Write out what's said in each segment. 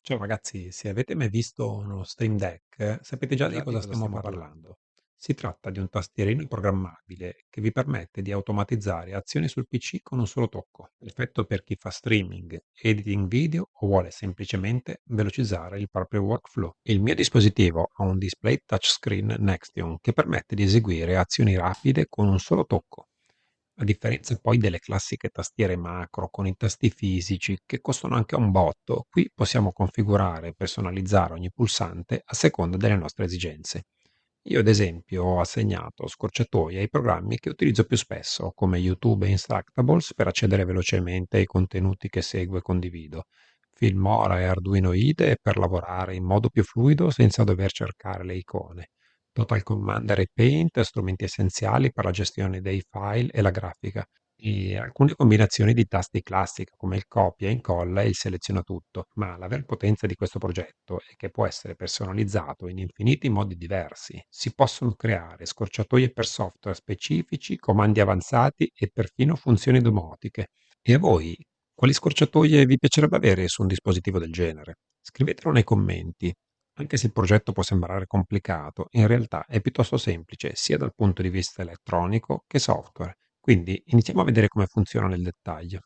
Ciao ragazzi, se avete mai visto uno Stream Deck, sapete già di Già di cosa cosa stiamo stiamo parlando. parlando? Si tratta di un tastierino programmabile che vi permette di automatizzare azioni sul PC con un solo tocco, perfetto per chi fa streaming, editing video o vuole semplicemente velocizzare il proprio workflow. Il mio dispositivo ha un display touchscreen Nextion che permette di eseguire azioni rapide con un solo tocco. A differenza poi delle classiche tastiere macro con i tasti fisici che costano anche un botto, qui possiamo configurare e personalizzare ogni pulsante a seconda delle nostre esigenze. Io ad esempio ho assegnato scorciatoie ai programmi che utilizzo più spesso, come YouTube e Instructables per accedere velocemente ai contenuti che seguo e condivido, Filmora e Arduino IDE per lavorare in modo più fluido senza dover cercare le icone. Total Commander e Paint, strumenti essenziali per la gestione dei file e la grafica, e alcune combinazioni di tasti classica come il copia, incolla e il seleziona tutto, ma la vera potenza di questo progetto è che può essere personalizzato in infiniti modi diversi. Si possono creare scorciatoie per software specifici, comandi avanzati e perfino funzioni domotiche. E a voi, quali scorciatoie vi piacerebbe avere su un dispositivo del genere? Scrivetelo nei commenti. Anche se il progetto può sembrare complicato, in realtà è piuttosto semplice sia dal punto di vista elettronico che software. Quindi iniziamo a vedere come funziona nel dettaglio.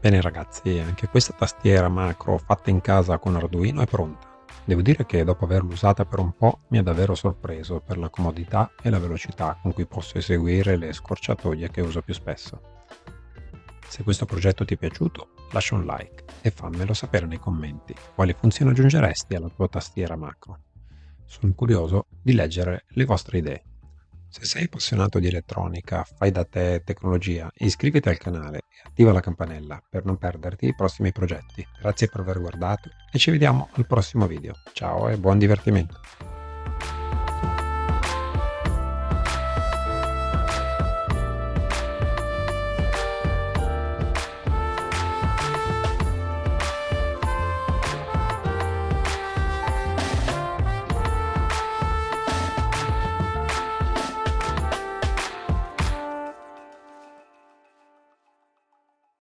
Bene ragazzi, anche questa tastiera macro fatta in casa con Arduino è pronta. Devo dire che dopo averla usata per un po' mi ha davvero sorpreso per la comodità e la velocità con cui posso eseguire le scorciatoie che uso più spesso. Se questo progetto ti è piaciuto, lascia un like e fammelo sapere nei commenti quali funzioni aggiungeresti alla tua tastiera macro. Sono curioso di leggere le vostre idee. Se sei appassionato di elettronica, fai da te e tecnologia, iscriviti al canale e attiva la campanella per non perderti i prossimi progetti. Grazie per aver guardato e ci vediamo al prossimo video. Ciao e buon divertimento!